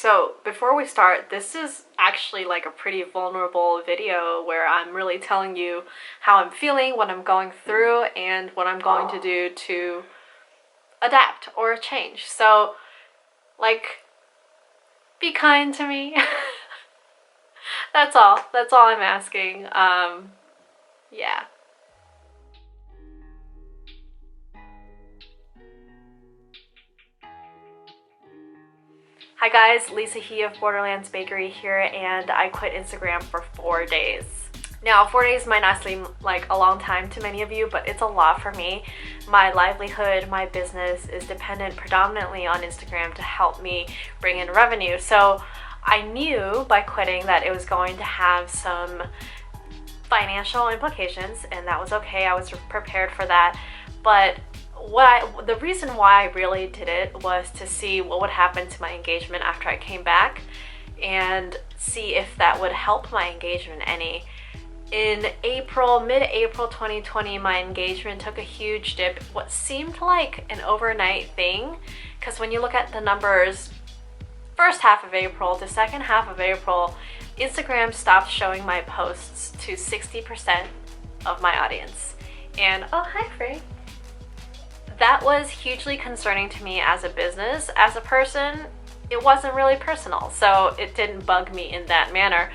So before we start, this is actually like a pretty vulnerable video where I'm really telling you how I'm feeling, what I'm going through, and what I'm going to do to adapt or change. So, like, be kind to me. That's all. That's all I'm asking. Yeah. Hi guys, Lisa He of Borderlands Bakery here, and I quit Instagram for 4 days. Now, 4 days might not seem like a long time to many of you, but it's a lot for me. My livelihood, my business is dependent predominantly on Instagram to help me bring in revenue. So I knew by quitting that it was going to have some financial implications, and that was okay. I was prepared for that. But the reason why I really did it was to see what would happen to my engagement after I came back and see if that would help my engagement any. In mid-April 2020, my engagement took a huge dip, what seemed like an overnight thing, because when you look at the numbers, first half of April to second half of April, Instagram stopped showing my posts to 60% of my audience. And oh, hi Frey. That was hugely concerning to me as a business. As a person, it wasn't really personal, so it didn't bug me in that manner.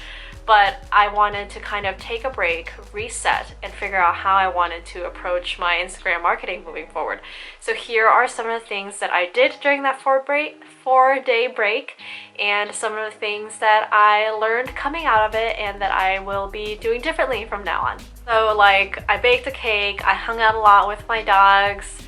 But I wanted to kind of take a break, reset, and figure out how I wanted to approach my Instagram marketing moving forward. So here are some of the things that I did during that 4-day break, and some of the things that I learned coming out of it and that I will be doing differently from now on. So like, I baked a cake, I hung out a lot with my dogs,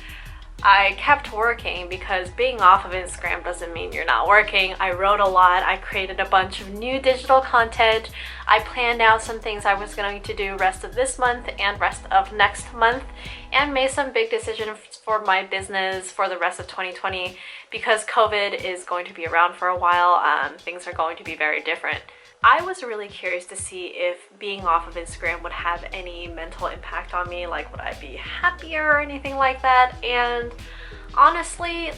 I kept working because being off of Instagram doesn't mean you're not working. I wrote a lot, I created a bunch of new digital content, I planned out some things I was going to do rest of this month and rest of next month, and made some big decisions for my business for the rest of 2020 because COVID is going to be around for a while. Things are going to be very different. I was really curious to see if being off of Instagram would have any mental impact on me, like would I be happier or anything like that, and honestly,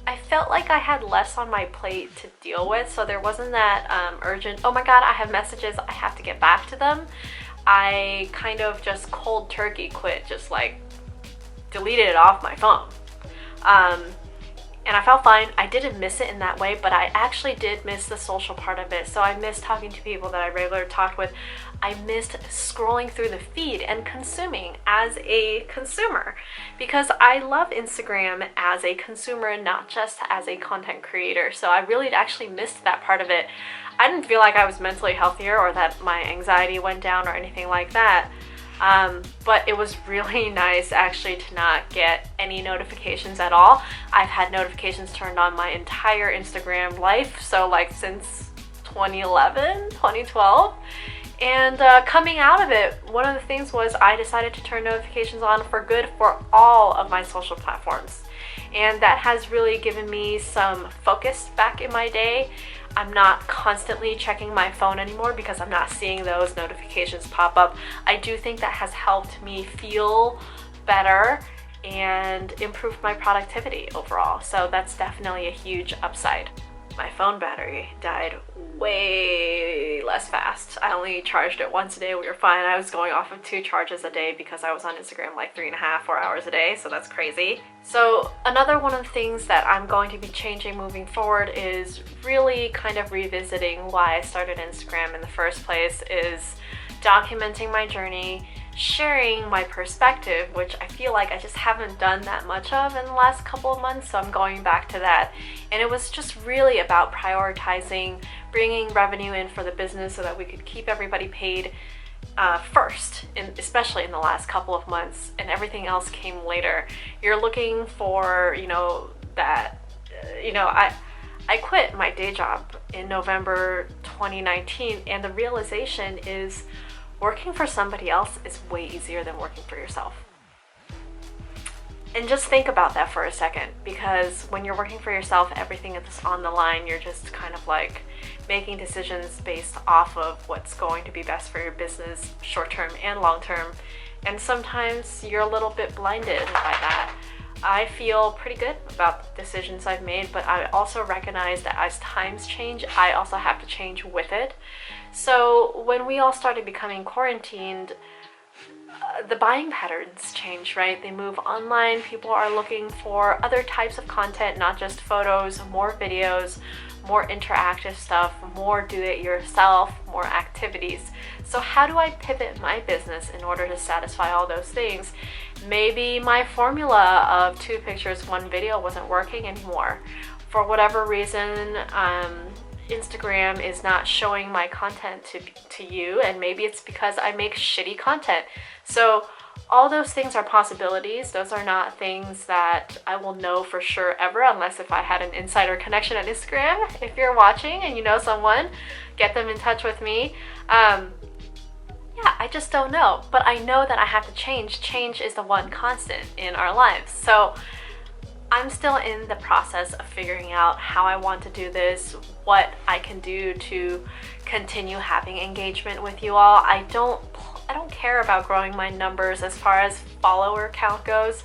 I felt like I had less on my plate to deal with, so there wasn't that urgent, oh my god, I have messages, I have to get back to them. I kind of just cold turkey quit, just like deleted it off my phone. And I felt fine. I didn't miss it in that way, but I actually did miss the social part of it. So I missed talking to people that I regularly talked with. I missed scrolling through the feed and consuming as a consumer, because I love Instagram as a consumer, not just as a content creator. So I really actually missed that part of it. I didn't feel like I was mentally healthier or that my anxiety went down or anything like that. But it was really nice actually to not get any notifications at all. I've had notifications turned on my entire Instagram life, so like since 2011, 2012. And coming out of it, one of the things was I decided to turn notifications on for good for all of my social platforms. And that has really given me some focus back in my day. I'm not constantly checking my phone anymore because I'm not seeing those notifications pop up. I do think that has helped me feel better and improved my productivity overall. So that's definitely a huge upside. My phone battery died way less fast. I only charged it once a day. We were fine. I was going off of 2 charges a day because I was on Instagram like 3.5-4 hours a day, so that's crazy. So another one of the things that I'm going to be changing moving forward is really kind of revisiting why I started Instagram in the first place, is documenting my journey, sharing my perspective, which I feel like I just haven't done that much of in the last couple of months, so I'm going back to that. And it was just really about prioritizing bringing revenue in for the business so that we could keep everybody paid first, especially in the last couple of months, and everything else came later. You're looking for, I quit my day job in November 2019, and the realization is working for somebody else is way easier than working for yourself. And just think about that for a second, because when you're working for yourself, everything is on the line. You're just kind of like making decisions based off of what's going to be best for your business, short term and long term. And sometimes you're a little bit blinded by that. I feel pretty good about the decisions I've made, but I also recognize that as times change, I also have to change with it. So when we all started becoming quarantined, the buying patterns change, right? They move online. People are looking for other types of content, not just photos, more videos, more interactive stuff, more do-it-yourself, more activities. So how do I pivot my business in order to satisfy all those things? Maybe my formula of 2 pictures, 1 video wasn't working anymore. For whatever reason, Instagram is not showing my content to you, and maybe it's because I make shitty content. So all those things are possibilities. Those are not things that I will know for sure ever, unless if I had an insider connection at Instagram. If you're watching and you know someone, get them in touch with me. Yeah, I just don't know. But I know that I have to change. Change is the one constant in our lives. So I'm still in the process of figuring out how I want to do this, what I can do to continue having engagement with you all. I don't care about growing my numbers as far as follower count goes.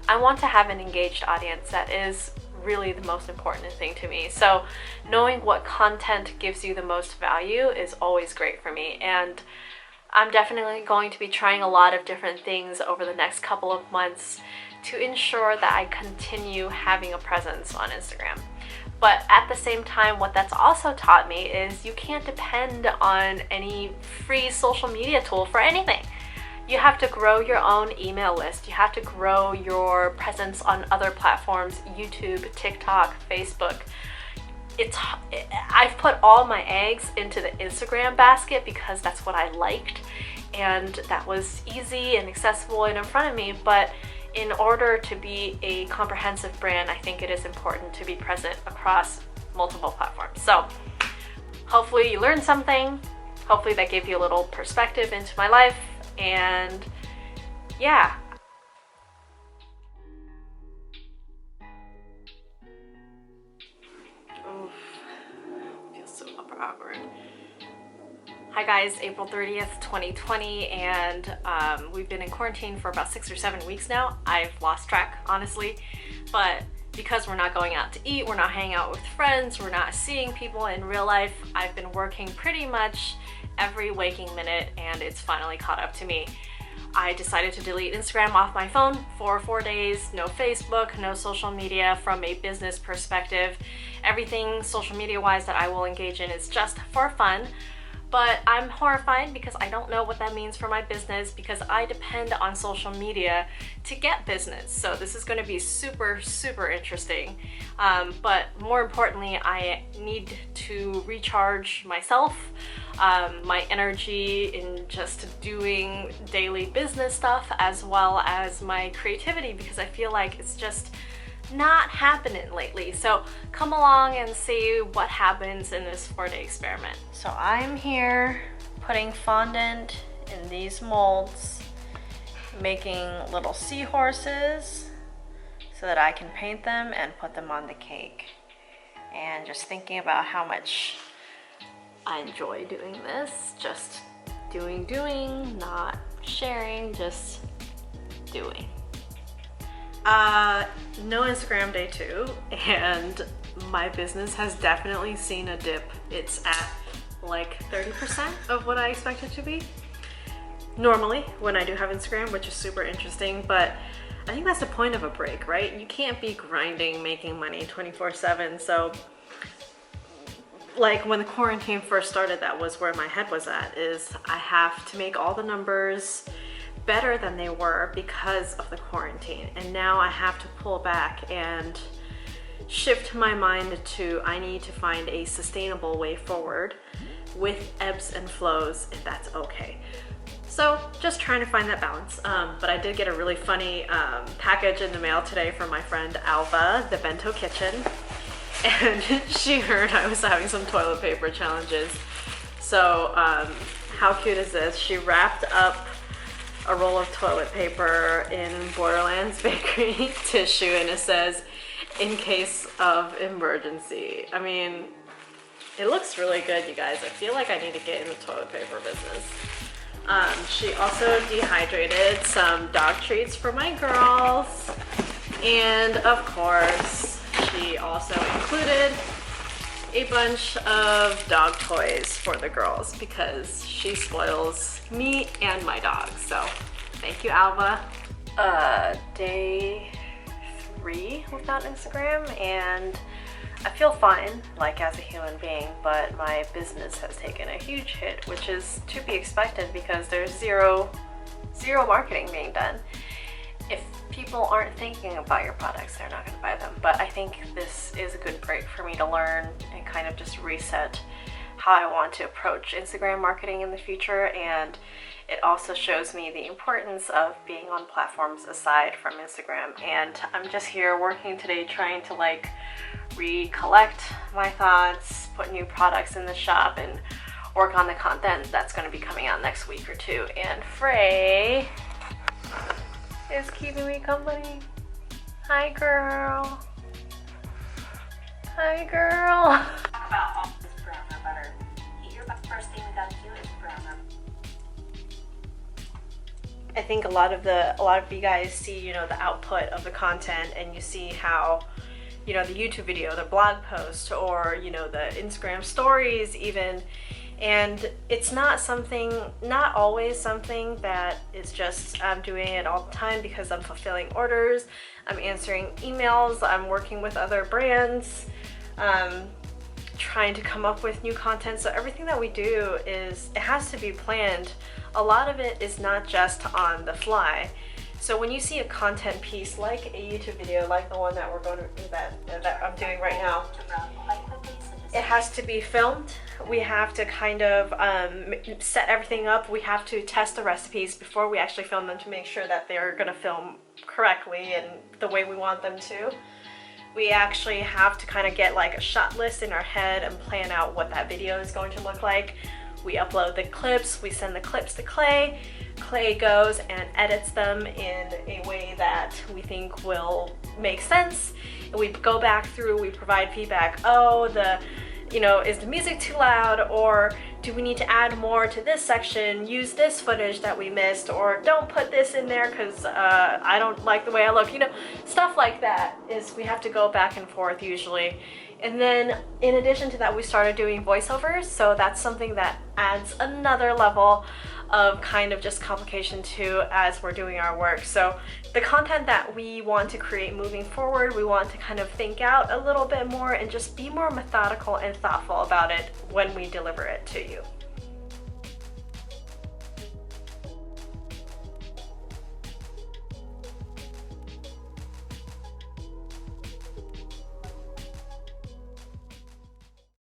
I want to have an engaged audience. That is really the most important thing to me. So knowing what content gives you the most value is always great for me. And I'm definitely going to be trying a lot of different things over the next couple of months to ensure that I continue having a presence on Instagram. But at the same time, what that's also taught me is you can't depend on any free social media tool for anything. You have to grow your own email list. You have to grow your presence on other platforms, YouTube, TikTok, Facebook. I've put all my eggs into the Instagram basket because that's what I liked, and that was easy and accessible and in front of me. But in order to be a comprehensive brand, I think it is important to be present across multiple platforms. So hopefully you learned something. Hopefully that gave you a little perspective into my life. And yeah. Oof. Feels so awkward. Hi guys, April 30th, 2020, and we've been in quarantine for about 6 or 7 weeks now. I've lost track, honestly, but because we're not going out to eat, we're not hanging out with friends, we're not seeing people in real life, I've been working pretty much every waking minute, and it's finally caught up to me. I decided to delete Instagram off my phone for 4 days, no Facebook, no social media from a business perspective. Everything social media wise that I will engage in is just for fun. But I'm horrified because I don't know what that means for my business, because I depend on social media to get business. So this is going to be super, super interesting. But more importantly, I need to recharge myself, my energy in just doing daily business stuff, as well as my creativity, because I feel like it's just not happening lately. So come along and see what happens in this 4-day experiment. So I'm here putting fondant in these molds, making little seahorses so that I can paint them and put them on the cake. And just thinking about how much I enjoy doing this. Just doing, not sharing, just doing. No Instagram day 2, and my business has definitely seen a dip. It's at like 30% of what I expect it to be normally when I do have Instagram, which is super interesting. But I think that's the point of a break, right? You can't be grinding, making money 24/7. So like when the quarantine first started, that was where my head was at, is I have to make all the numbers better than they were because of the quarantine. And now I have to pull back and shift my mind to, I need to find a sustainable way forward with ebbs and flows, if that's okay. So just trying to find that balance. But I did get a really funny package in the mail today from my friend Alva, the Bento Kitchen. And she heard I was having some toilet paper challenges. So how cute is this? She wrapped up a roll of toilet paper in Borderlands Bakery tissue, and it says, "In case of emergency." I mean, it looks really good, you guys. I feel like I need to get in the toilet paper business. She also dehydrated some dog treats for my girls. And of course, she also included a bunch of dog toys for the girls because she spoils me and my dog. So thank you, Alva. Day 3 without Instagram, and I feel fine, like as a human being, but my business has taken a huge hit, which is to be expected because there's zero marketing being done. If people aren't thinking about your products, they're not going to buy them. But I think this is a good break for me to learn and kind of just reset how I want to approach Instagram marketing in the future. And it also shows me the importance of being on platforms aside from Instagram. And I'm just here working today trying to like recollect my thoughts, put new products in the shop, and work on the content that's going to be coming out next week or two. And Frey is keeping me company. Hi, girl. Hi, girl. Talk about all this browner butter. Your first thing we gotta do is browner. I think a lot of you guys see, you know, the output of the content, and you see how, you know, the YouTube video, the blog post, or, you know, the Instagram stories even. And it's not always something that is just I'm doing it all the time because I'm fulfilling orders, I'm answering emails, I'm working with other brands, trying to come up with new content. So everything that we do it has to be planned. A lot of it is not just on the fly. So when you see a content piece like a YouTube video, like the one that that I'm doing right now, it has to be filmed. We have to kind of set everything up. We have to test the recipes before we actually film them to make sure that they're gonna film correctly and the way we want them to. We actually have to kind of get like a shot list in our head and plan out what that video is going to look like. We upload the clips, we send the clips to Clay. Clay goes and edits them in a way that we think will make sense. And we go back through, we provide feedback. Oh, is the music too loud? Or do we need to add more to this section? Use this footage that we missed, or don't put this in there because I don't like the way I look. You know, stuff like that is we have to go back and forth usually. And then in addition to that, we started doing voiceovers, so that's something that adds another level of kind of just complication too as we're doing our work. So the content that we want to create moving forward, we want to kind of think out a little bit more and just be more methodical and thoughtful about it when we deliver it to you.